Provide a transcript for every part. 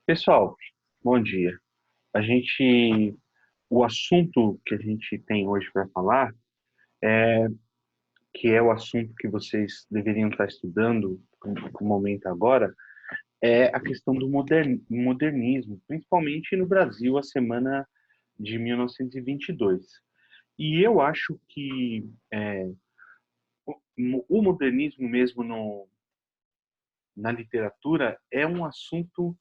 Pessoal, bom dia. A gente, o assunto que a gente tem hoje para falar, que é o assunto que vocês deveriam estar estudando no momento agora, é a questão do modernismo, principalmente no Brasil, a semana de 1922. E eu acho que o modernismo mesmo na literatura é um assunto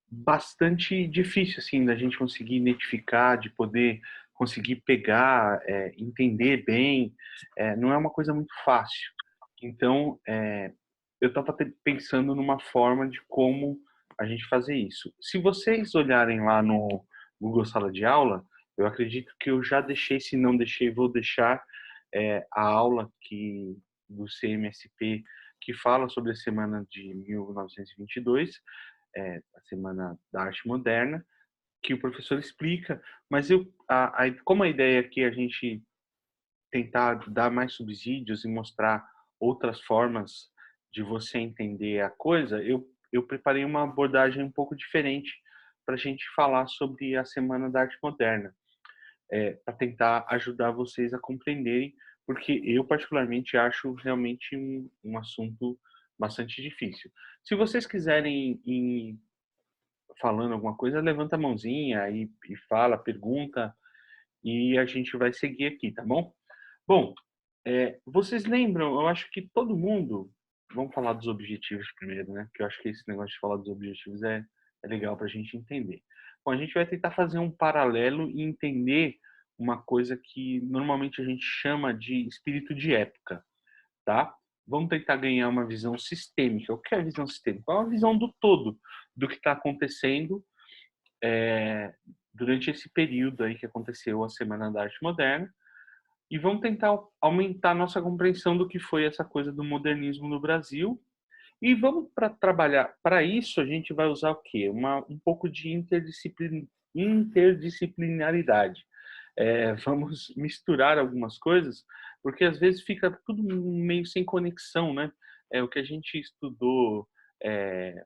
bastante difícil assim da gente conseguir identificar, de poder conseguir pegar, entender bem, não é uma coisa muito fácil. Então, eu estava pensando numa forma de como a gente fazer isso. Se vocês olharem lá no Google Sala de Aula, eu acredito que eu já deixei, se não deixei, vou deixar a aula do CMSP que fala sobre a semana de 1922, a Semana da Arte Moderna, que o professor explica, mas como a ideia aqui é a gente tentar dar mais subsídios e mostrar outras formas de você entender a coisa, eu preparei uma abordagem um pouco diferente para a gente falar sobre a Semana da Arte Moderna, para tentar ajudar vocês a compreenderem, porque eu particularmente acho realmente um assunto bastante difícil. Se vocês quiserem falando alguma coisa, levanta a mãozinha e fala, pergunta, e a gente vai seguir aqui, tá bom? Bom, vocês lembram, eu acho que todo mundo, vamos falar dos objetivos primeiro, né? Porque eu acho que esse negócio de falar dos objetivos é legal para a gente entender. Bom, a gente vai tentar fazer um paralelo e entender uma coisa que normalmente a gente chama de espírito de época, tá? Vamos tentar ganhar uma visão sistêmica. O que é a visão sistêmica? É uma visão do todo, do que está acontecendo é, durante esse período aí que aconteceu a Semana da Arte Moderna, e vamos tentar aumentar nossa compreensão do que foi essa coisa do modernismo no Brasil. E vamos para trabalhar. Para isso, a gente vai usar o quê? Um pouco de interdisciplinaridade. Vamos misturar algumas coisas, porque às vezes fica tudo meio sem conexão, né? O que a gente estudou é,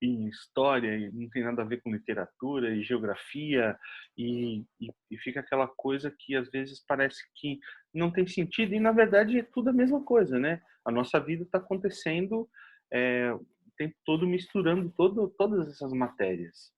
em história e não tem nada a ver com literatura e geografia e fica aquela coisa que às vezes parece que não tem sentido e na verdade é tudo a mesma coisa, né? A nossa vida está acontecendo o tempo todo misturando todas essas matérias.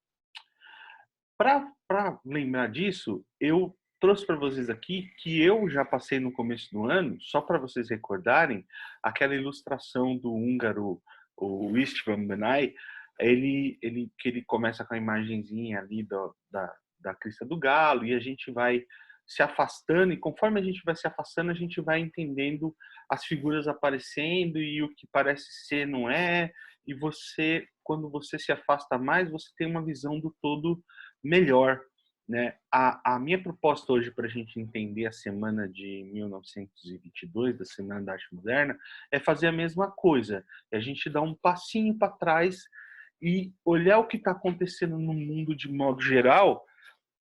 Para lembrar disso, eu trouxe para vocês aqui que eu já passei no começo do ano, só para vocês recordarem, aquela ilustração do húngaro, o Istvan Benay, que ele começa com a imagenzinha ali da crista do galo e a gente vai se afastando e conforme a gente vai se afastando, a gente vai entendendo as figuras aparecendo e o que parece ser não é, e você, quando você se afasta mais, você tem uma visão do todo melhor, né? A minha proposta hoje para a gente entender a semana de 1922, da Semana da Arte Moderna, é fazer a mesma coisa. É a gente dar um passinho para trás e olhar o que está acontecendo no mundo de modo geral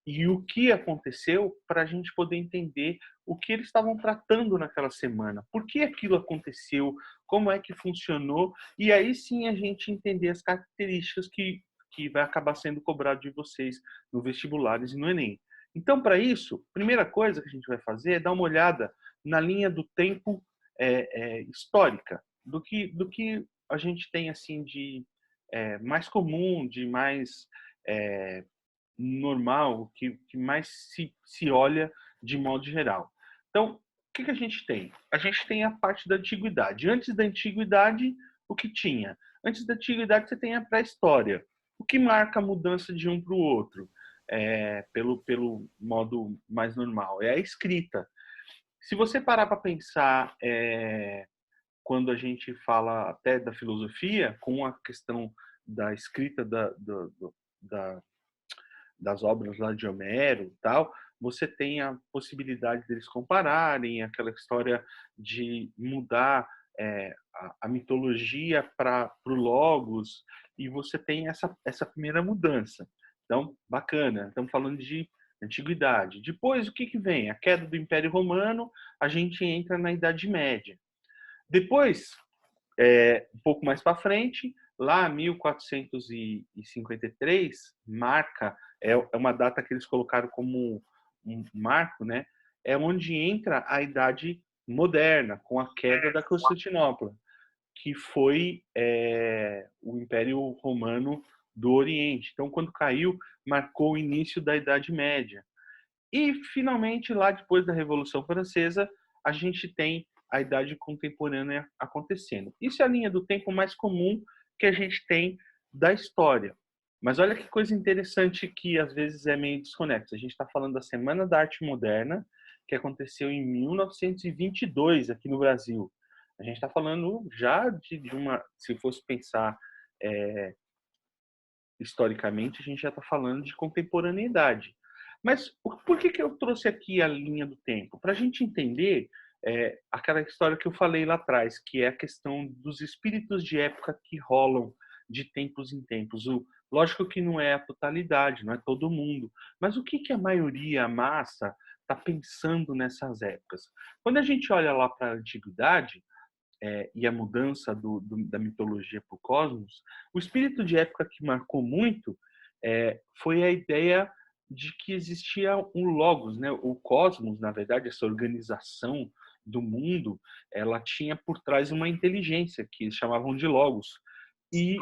e o que aconteceu para a gente poder entender o que eles estavam tratando naquela semana, por que aquilo aconteceu, como é que funcionou, e aí sim a gente entender as características que vai acabar sendo cobrado de vocês no vestibulares e no Enem. Então, para isso, a primeira coisa que a gente vai fazer é dar uma olhada na linha do tempo histórica, do que a gente tem assim de mais comum, de mais é, normal, que mais se olha de modo geral. Então, o que a gente tem? A gente tem a parte da antiguidade. Antes da antiguidade, o que tinha? Antes da antiguidade, você tem a pré-história. O que marca a mudança de um para o outro? Pelo modo mais normal. É a escrita. Se você parar para pensar, quando a gente fala até da filosofia, com a questão da escrita da das obras lá de Homero e tal, você tem a possibilidade deles compararem, aquela história de mudar a mitologia para o Logos, e você tem essa primeira mudança. Então, bacana, estamos falando de antiguidade. Depois, o que vem? A queda do Império Romano, a gente entra na Idade Média. Depois, Um pouco mais para frente, lá 1453, marca, é uma data que eles colocaram como um marco, né? É onde entra a Idade Moderna, com a queda da Constantinopla, que foi o Império Romano do Oriente. Então, quando caiu, marcou o início da Idade Média. E, finalmente, lá depois da Revolução Francesa, a gente tem a Idade Contemporânea acontecendo. Isso é a linha do tempo mais comum que a gente tem da história. Mas olha que coisa interessante que às vezes é meio desconexo. A gente está falando da Semana da Arte Moderna, que aconteceu em 1922 aqui no Brasil. A gente está falando já de uma, se fosse pensar historicamente, a gente já está falando de contemporaneidade. Mas por que eu trouxe aqui a linha do tempo? Para a gente entender aquela história que eu falei lá atrás, que é a questão dos espíritos de época que rolam de tempos em tempos. Lógico que não é a totalidade, não é todo mundo, mas o que a maioria, a massa, está pensando nessas épocas? Quando a gente olha lá para a antiguidade, e a mudança da mitologia para o cosmos, o espírito de época que marcou muito foi a ideia de que existia um logos, né? O cosmos, na verdade, essa organização do mundo, ela tinha por trás uma inteligência que eles chamavam de logos. E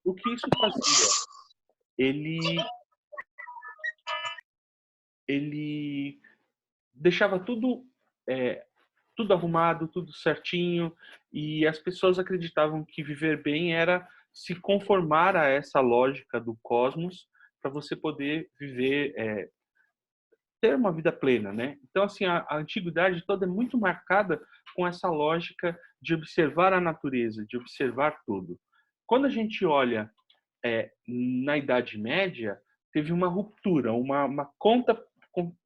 o que isso fazia? Ele ele deixava tudo arrumado, tudo certinho, e as pessoas acreditavam que viver bem era se conformar a essa lógica do cosmos para você poder viver, ter uma vida plena, né? Então, assim, a antiguidade toda é muito marcada com essa lógica de observar a natureza, de observar tudo. Quando a gente olha na Idade Média, teve uma ruptura, uma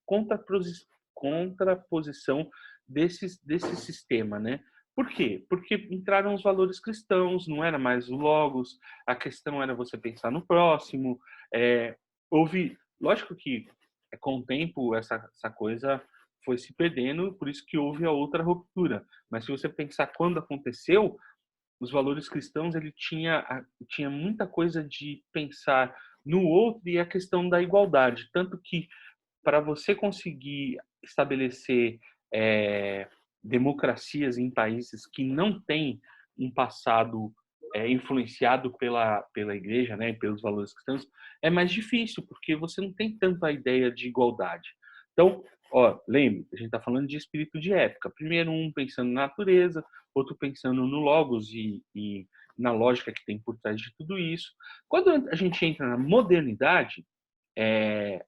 contraposição desse sistema, né? Por quê? Porque entraram os valores cristãos, não era mais o logos, a questão era você pensar no próximo. Lógico que com o tempo essa coisa foi se perdendo, por isso que houve a outra ruptura. Mas se você pensar quando aconteceu, os valores cristãos ele tinha muita coisa de pensar no outro e a questão da igualdade, tanto que para você conseguir estabelecer democracias em países que não têm um passado influenciado pela igreja, né, pelos valores cristãos, é mais difícil, porque você não tem tanto a ideia de igualdade. Então, lembre, a gente está falando de espírito de época. Primeiro um pensando na natureza, outro pensando no logos e na lógica que tem por trás de tudo isso. Quando a gente entra na modernidade,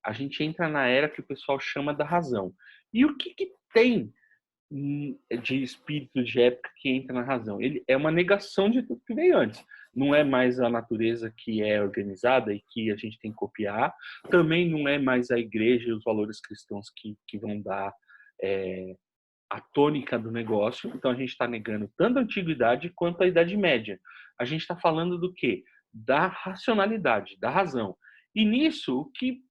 a gente entra na era que o pessoal chama da razão. E o que tem de espírito de época que entra na razão? Ele é uma negação de tudo que veio antes. Não é mais a natureza que é organizada e que a gente tem que copiar. Também não é mais a igreja e os valores cristãos que vão dar a tônica do negócio. Então a gente está negando tanto a antiguidade quanto a Idade Média. A gente está falando do quê? Da racionalidade, da razão. E nisso, que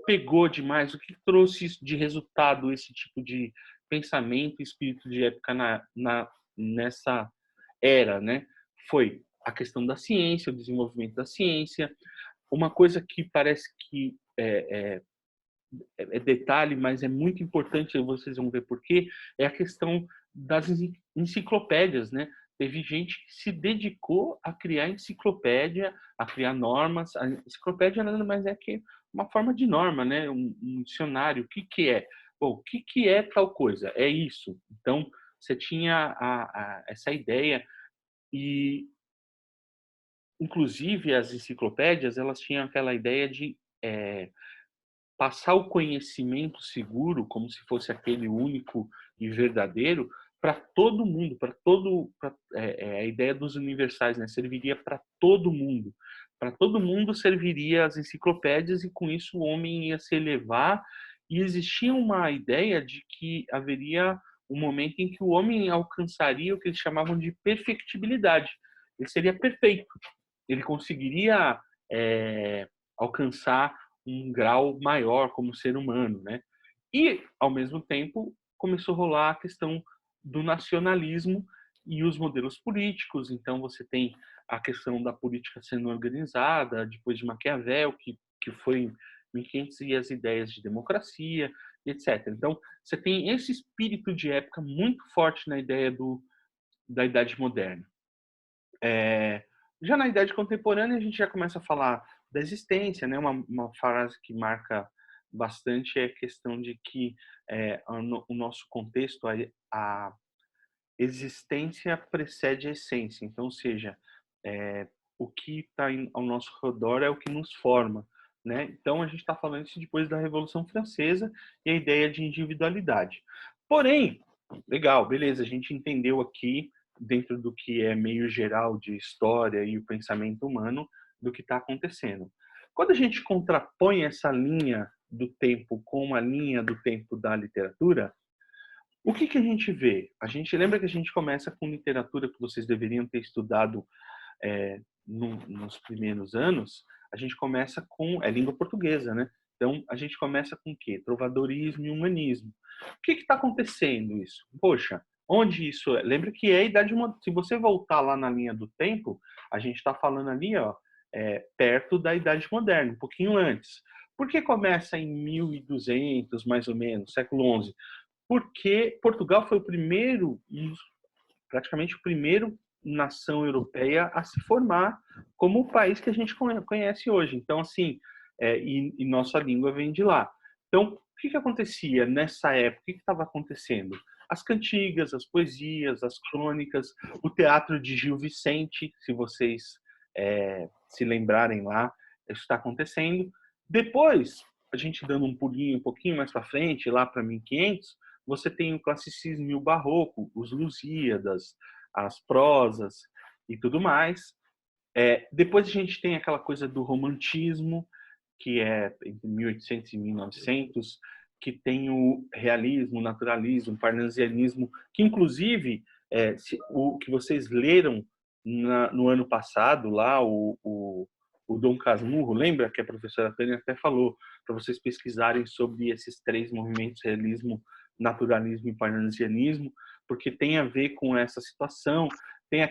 pegou demais, o que trouxe de resultado esse tipo de pensamento e espírito de época nessa era, né? Foi a questão da ciência, o desenvolvimento da ciência. Uma coisa que parece que detalhe, mas é muito importante, vocês vão ver por quê, é a questão das enciclopédias, né? Teve gente que se dedicou a criar enciclopédia, a criar normas. A enciclopédia nada mais é que uma forma de norma, né? Um dicionário. O que é? Bom, o que é tal coisa? É isso. Então, você tinha essa ideia e, inclusive, as enciclopédias, elas tinham aquela ideia de passar o conhecimento seguro, como se fosse aquele único e verdadeiro, para todo mundo, a ideia dos universais, né? Serviria para todo mundo. Para todo mundo serviria as enciclopédias e com isso o homem ia se elevar e existia uma ideia de que haveria um momento em que o homem alcançaria o que eles chamavam de perfectibilidade. Ele seria perfeito. Ele conseguiria alcançar um grau maior como ser humano, né? E, ao mesmo tempo, começou a rolar a questão do nacionalismo e os modelos políticos. Então, você tem a questão da política sendo organizada, depois de Maquiavel, que foi em 1500, e as ideias de democracia, etc. Então, você tem esse espírito de época muito forte na ideia da Idade Moderna. Já na Idade Contemporânea, a gente já começa a falar da existência, né? Uma frase que marca bastante é a questão de que o nosso contexto, a existência precede a essência. Então, ou seja, o que está ao nosso redor é o que nos forma, né? Então, a gente está falando isso depois da Revolução Francesa e a ideia de individualidade. Porém, legal, beleza, a gente entendeu aqui, dentro do que é meio geral de história e o pensamento humano, do que está acontecendo. Quando a gente contrapõe essa linha do tempo com a linha do tempo da literatura, o que a gente vê? A gente lembra que a gente começa com literatura que vocês deveriam ter estudado nos primeiros anos. A gente começa com língua portuguesa, né? Então a gente começa com o quê? Trovadorismo e humanismo. O que está acontecendo isso? Poxa, onde isso é? Lembra que é a idade moderna. Se você voltar lá na linha do tempo, a gente está falando ali, ó, perto da Idade Moderna, um pouquinho antes. Por que começa em 1200, mais ou menos, século XI? Porque Portugal foi o primeiro, praticamente o primeiro nação europeia a se formar como o país que a gente conhece hoje. Então, assim, e nossa língua vem de lá. Então, o que acontecia nessa época? O que estava acontecendo? As cantigas, as poesias, as crônicas, o teatro de Gil Vicente, se vocês se lembrarem lá, isso está acontecendo. Depois, a gente dando um pulinho um pouquinho mais para frente, lá para 1500, você tem o classicismo e o barroco, os Lusíadas, as prosas e tudo mais. Depois a gente tem aquela coisa do romantismo, que é entre 1800 e 1900, que tem o realismo, o naturalismo, o parnasianismo, que inclusive o que vocês leram no ano passado, lá, o Dom Casmurro, lembra que a professora Tânia até falou para vocês pesquisarem sobre esses três movimentos, realismo, naturalismo e parnasianismo, porque tem a ver com essa situação. Tem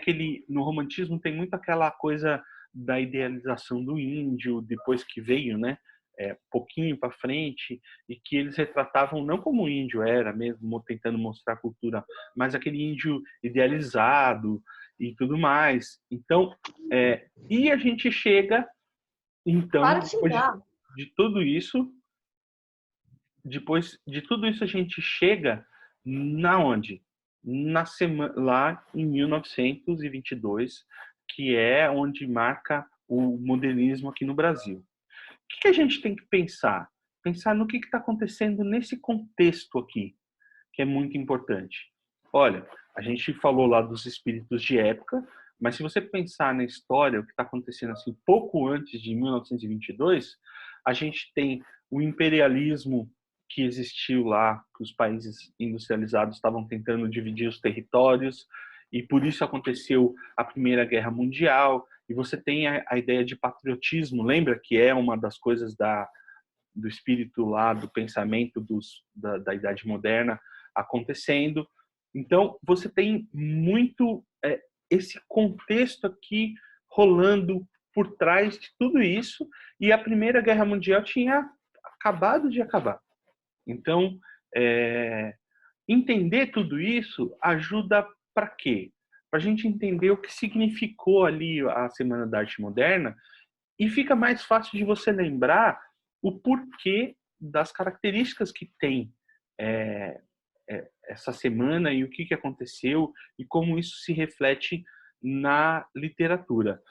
no romantismo tem muito aquela coisa da idealização do índio, depois que veio, né, pouquinho para frente, e que eles retratavam não como o índio era mesmo, tentando mostrar a cultura, mas aquele índio idealizado e tudo mais. Então, e a gente chega, então, Para de depois xingar. de tudo isso, a gente chega na onde? Lá em 1922, que é onde marca o modernismo aqui no Brasil. O que a gente tem que pensar? Pensar no que está acontecendo nesse contexto aqui, que é muito importante. Olha, a gente falou lá dos espíritos de época, mas se você pensar na história, o que está acontecendo assim pouco antes de 1922, a gente tem o imperialismo que existiu lá, que os países industrializados estavam tentando dividir os territórios, e por isso aconteceu a Primeira Guerra Mundial, e você tem a ideia de patriotismo, lembra que é uma das coisas do espírito lá, do pensamento da Idade Moderna acontecendo. Então, você tem muito esse contexto aqui rolando por trás de tudo isso, e a Primeira Guerra Mundial tinha acabado de acabar. Então, entender tudo isso ajuda para quê? Para a gente entender o que significou ali a Semana da Arte Moderna, e fica mais fácil de você lembrar o porquê das características que tem essa semana e o que aconteceu e como isso se reflete na literatura.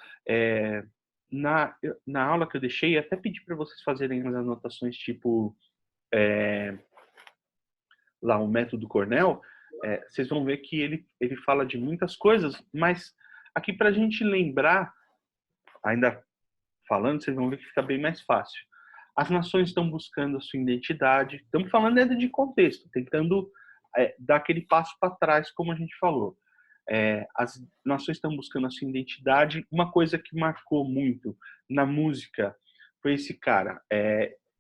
Na, na aula que eu deixei, até pedi para vocês fazerem as anotações, tipo lá o método Cornell, vocês vão ver que ele fala de muitas coisas, mas aqui para a gente lembrar, ainda falando, vocês vão ver que fica bem mais fácil. As nações estão buscando a sua identidade, estamos falando dentro de contexto, tentando dar aquele passo para trás, como a gente falou. As nações estão buscando a sua identidade. Uma coisa que marcou muito na música foi esse cara,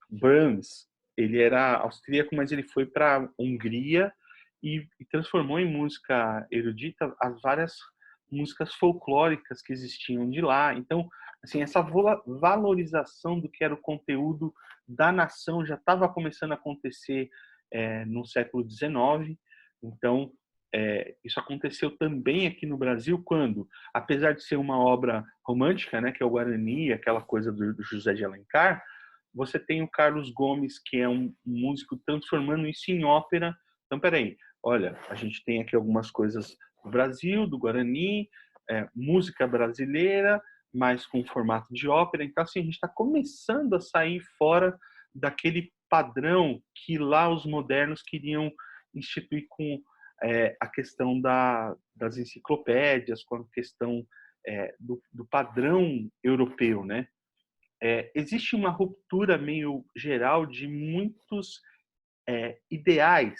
Brahms. Ele era austríaco, mas ele foi para a Hungria e transformou em música erudita as várias músicas folclóricas que existiam de lá. Então, assim, essa valorização do que era o conteúdo da nação já estava começando a acontecer no século XIX. Então, isso aconteceu também aqui no Brasil quando, apesar de ser uma obra romântica, né, que é o Guarani, aquela coisa do José de Alencar, você tem o Carlos Gomes, que é um músico transformando isso em ópera. Então, peraí, olha, a gente tem aqui algumas coisas do Brasil, do Guarani, música brasileira, mas com formato de ópera. Então, assim, a gente está começando a sair fora daquele padrão que lá os modernos queriam instituir com a questão das enciclopédias, com a questão do padrão europeu, né? Existe uma ruptura meio geral de muitos ideais.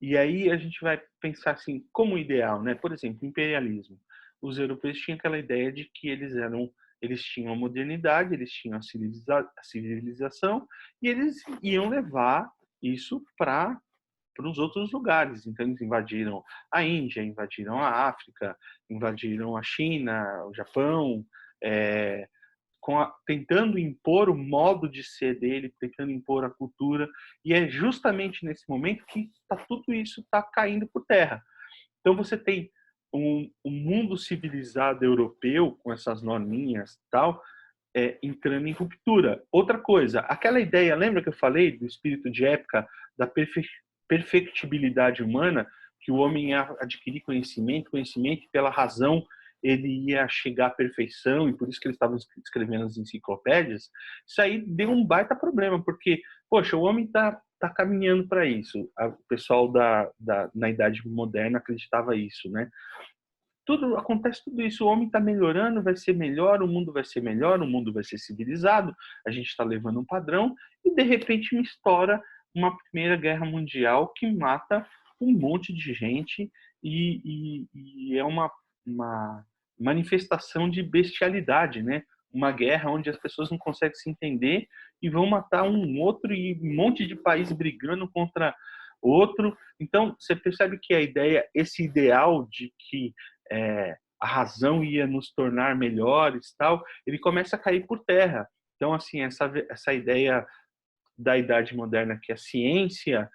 E aí a gente vai pensar assim, como ideal, né? Por exemplo, imperialismo. Os europeus tinham aquela ideia de que eles tinham a modernidade, eles tinham a civilização e eles iam levar isso para os outros lugares. Então eles invadiram a Índia, invadiram a África, invadiram a China, o Japão, é, tentando impor o modo de ser dele, tentando impor a cultura, e é justamente nesse momento que tudo isso está caindo por terra. Então você tem um mundo civilizado europeu, com essas norminhas e tal, entrando em ruptura. Outra coisa, aquela ideia, lembra que eu falei do espírito de época, da perfectibilidade humana, que o homem ia adquirir conhecimento, conhecimento pela razão ele ia chegar à perfeição, e por isso que eles estavam escrevendo as enciclopédias. Isso aí deu um baita problema, porque, poxa, o homem tá caminhando para isso. O pessoal na Idade Moderna acreditava isso, né? Acontece tudo isso, o homem está melhorando, vai ser melhor, o mundo vai ser melhor, o mundo vai ser civilizado, a gente está levando um padrão, e de repente me estoura uma Primeira Guerra Mundial que mata um monte de gente e é uma manifestação de bestialidade, né? Uma guerra onde as pessoas não conseguem se entender e vão matar um outro, e um monte de país brigando contra outro. Então, você percebe que a ideia, esse ideal de que a razão ia nos tornar melhores, tal, ele começa a cair por terra. Então, assim, essa ideia da Idade Moderna que a ciência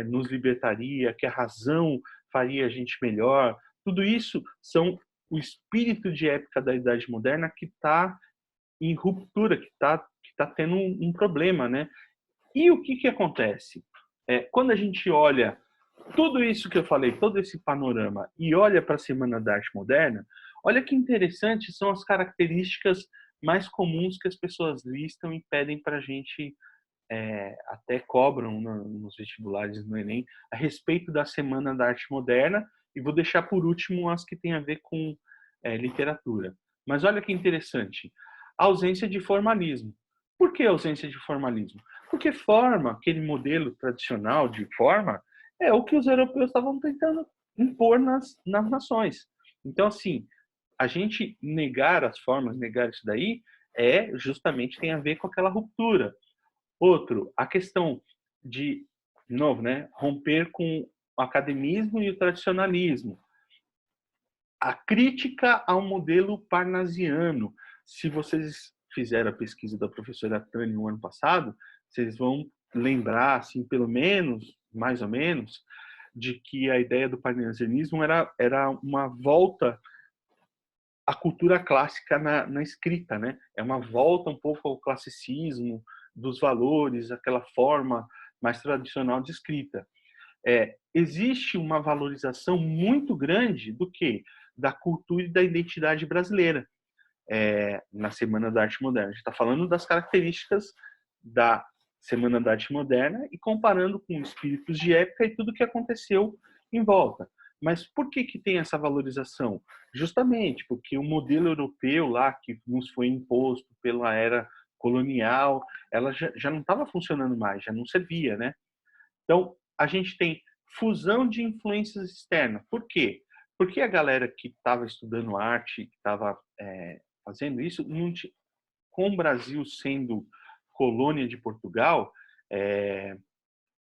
nos libertaria, que a razão faria a gente melhor, tudo isso são o espírito de época da Idade Moderna que está em ruptura, que tá tendo um problema, né? E o que acontece? Quando a gente olha tudo isso que eu falei, todo esse panorama, e olha para a Semana da Arte Moderna, olha que interessante são as características mais comuns que as pessoas listam e pedem para a gente, até cobram nos vestibulares no Enem, a respeito da Semana da Arte Moderna, e vou deixar por último as que têm a ver com literatura. Mas olha que interessante, a ausência de formalismo. Por que ausência de formalismo? Porque forma, aquele modelo tradicional de forma, é o que os europeus estavam tentando impor nas nações. Então, assim, a gente negar as formas, negar isso daí, justamente tem a ver com aquela ruptura. Outro, a questão de novo, né, romper com o academismo e o tradicionalismo. A crítica ao modelo parnasiano. Se vocês fizeram a pesquisa da professora Tânia no ano passado, vocês vão lembrar, assim, pelo menos, mais ou menos, de que a ideia do parnasianismo era uma volta à cultura clássica na escrita, né? É uma volta um pouco ao classicismo, dos valores, aquela forma mais tradicional de escrita. Existe uma valorização muito grande do que? Da cultura e da identidade brasileira na Semana da Arte Moderna. A gente está falando das características da Semana da Arte Moderna e comparando com espíritos de época e tudo que aconteceu em volta. Mas por que tem essa valorização? Justamente porque o modelo europeu lá, que nos foi imposto pela era colonial, ela já não estava funcionando mais, já não servia, né? Então, a gente tem fusão de influências externas. Por quê? Porque a galera que estava estudando arte, que estava fazendo isso, com o Brasil sendo colônia de Portugal,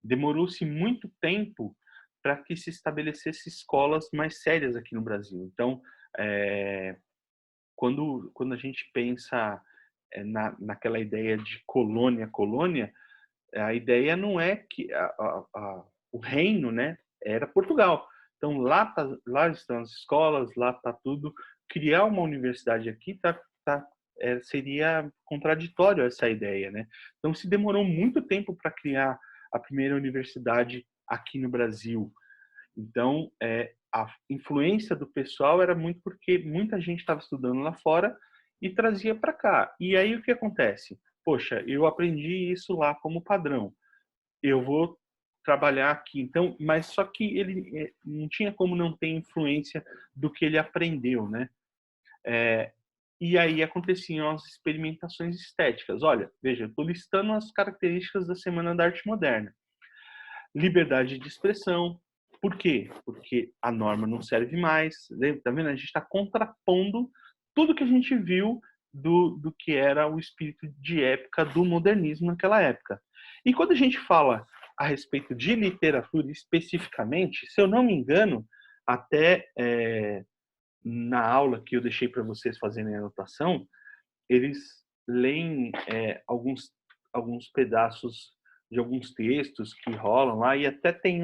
demorou-se muito tempo para que se estabelecesse escolas mais sérias aqui no Brasil. Então, quando a gente pensa naquela ideia de colônia, a ideia não é que o reino, né, era Portugal. Então lá estão as escolas, lá está tudo. Criar uma universidade aqui seria contraditório a essa ideia, né? Então se demorou muito tempo para criar a primeira universidade aqui no Brasil. Então a influência do pessoal era muito porque muita gente estava estudando lá fora e trazia para cá. E aí o que acontece? Poxa, eu aprendi isso lá como padrão. Eu vou trabalhar aqui. Então, mas só que ele não tinha como não ter influência do que ele aprendeu, né? E aí aconteciam as experimentações estéticas. Olha, veja, eu estou listando as características da Semana da Arte Moderna. Liberdade de expressão. Por quê? Porque a norma não serve mais. Tá vendo? A gente está contrapondo tudo que a gente viu do que era o espírito de época do modernismo naquela época. E quando a gente fala a respeito de literatura especificamente, se eu não me engano, até na aula que eu deixei para vocês fazerem a anotação, eles leem alguns pedaços de alguns textos que rolam lá, e até tem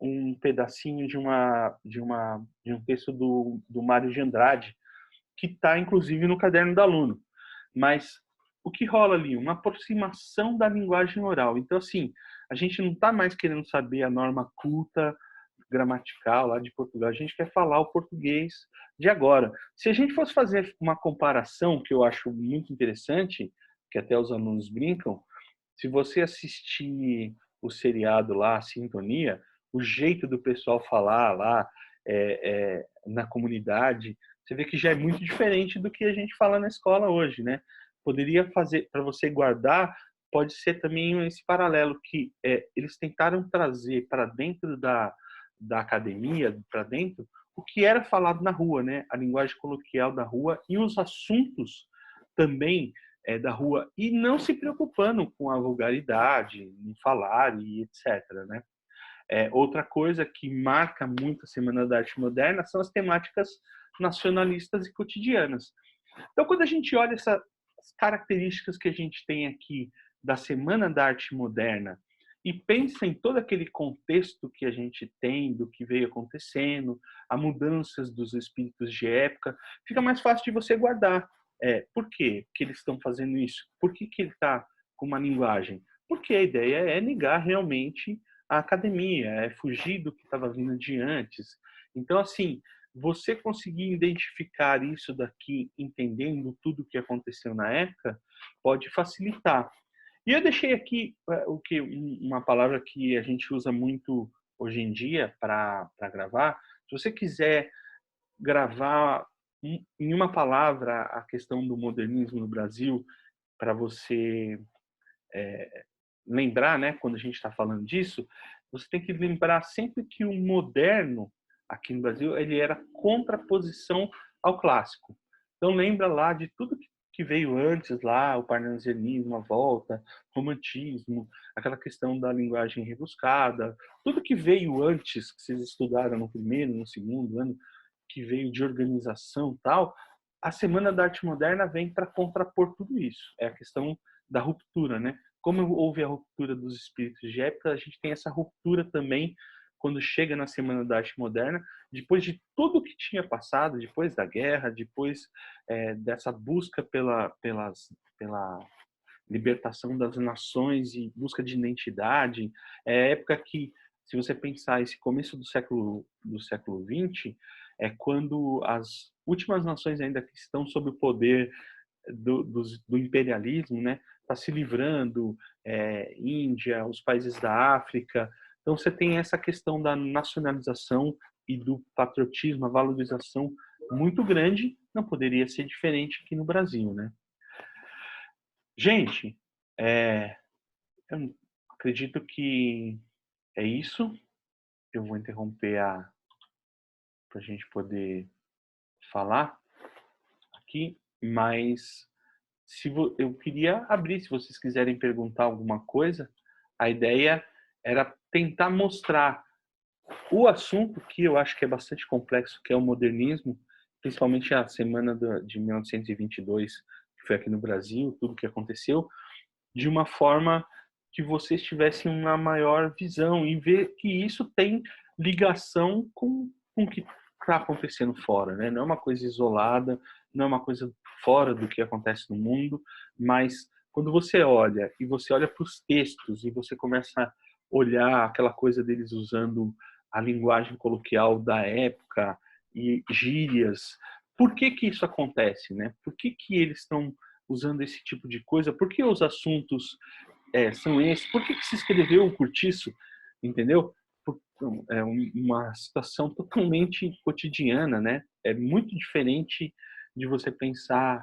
um pedacinho de um texto do Mário de Andrade, que está inclusive no caderno do aluno. Mas o que rola ali? Uma aproximação da linguagem oral. Então, assim, a gente não está mais querendo saber a norma culta gramatical lá de Portugal, a gente quer falar o português de agora. Se a gente fosse fazer uma comparação, que eu acho muito interessante, que até os alunos brincam, se você assistir o seriado lá, a Sintonia, o jeito do pessoal falar lá na comunidade, você vê que já é muito diferente do que a gente fala na escola hoje, né? Poderia fazer, para você guardar, pode ser também esse paralelo que eles tentaram trazer para dentro da academia, para dentro, o que era falado na rua, né? A linguagem coloquial da rua e os assuntos também da rua, e não se preocupando com a vulgaridade, em falar e etc. Né? Outra coisa que marca muito a Semana da Arte Moderna são as temáticas nacionalistas e cotidianas. Então, quando a gente olha essas características que a gente tem aqui da Semana da Arte Moderna e pensa em todo aquele contexto que a gente tem, do que veio acontecendo, as mudanças dos espíritos de época, fica mais fácil de você guardar. Por quê que eles estão fazendo isso? Por que ele está com uma linguagem? Porque a ideia é negar realmente a academia, é fugir do que estava vindo de antes. Então, assim, você conseguir identificar isso daqui, entendendo tudo o que aconteceu na época, pode facilitar. E eu deixei aqui uma palavra que a gente usa muito hoje em dia para gravar. Se você quiser gravar em uma palavra a questão do modernismo no Brasil, para você lembrar, né, quando a gente está falando disso, você tem que lembrar sempre que o moderno aqui no Brasil ele era contraposição ao clássico. Então lembra lá de tudo que veio antes lá, o parnasianismo, a volta, romantismo, aquela questão da linguagem rebuscada, tudo que veio antes, que vocês estudaram no primeiro, no segundo ano, que veio de organização e tal, a Semana da Arte Moderna vem para contrapor tudo isso. É a questão da ruptura, né? Como houve a ruptura dos espíritos de época, a gente tem essa ruptura também quando chega na Semana da Arte Moderna, depois de tudo que tinha passado, depois da guerra, depois dessa busca pela libertação das nações e busca de identidade. É época que, se você pensar esse começo do século XX, é quando as últimas nações ainda que estão sob o poder do imperialismo, né, está se livrando, Índia, os países da África. Então você tem essa questão da nacionalização e do patriotismo, a valorização muito grande, não poderia ser diferente aqui no Brasil, né? Gente, eu acredito que é isso. Eu vou interromper para a gente poder falar aqui, mas eu queria abrir, se vocês quiserem perguntar alguma coisa, a ideia era tentar mostrar O assunto que eu acho que é bastante complexo, que é o modernismo, principalmente a semana de 1922, que foi aqui no Brasil, tudo que aconteceu, de uma forma que vocês tivessem uma maior visão e ver que isso tem ligação com o que está acontecendo fora, né? Não é uma coisa isolada, não é uma coisa fora do que acontece no mundo, mas quando você olha e você olha para os textos e você começa a olhar aquela coisa deles usando a linguagem coloquial da época e gírias, por que que isso acontece, né? Por que que eles estão usando esse tipo de coisa? Por que os assuntos são esses? Por que que se escreveu o Cortiço? Entendeu? É uma situação totalmente cotidiana, né? É muito diferente de você pensar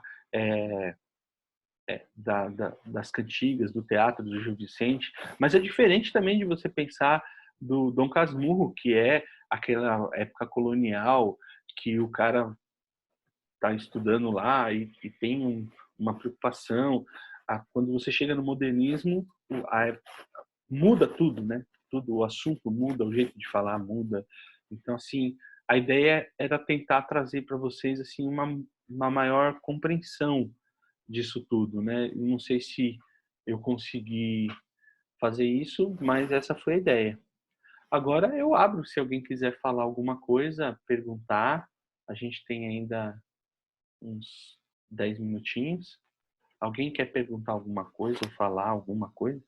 das cantigas, do teatro do Gil Vicente, mas é diferente também de você pensar do Dom Casmurro, que é aquela época colonial que o cara está estudando lá e tem uma preocupação. Quando você chega no modernismo, muda tudo, né? Tudo, o assunto muda, o jeito de falar muda. Então, assim, a ideia era tentar trazer para vocês assim uma maior compreensão disso tudo, né? Não sei se eu consegui fazer isso, mas essa foi a ideia. Agora eu abro, se alguém quiser falar alguma coisa, perguntar. A gente tem ainda uns 10 minutinhos. Alguém quer perguntar alguma coisa ou falar alguma coisa?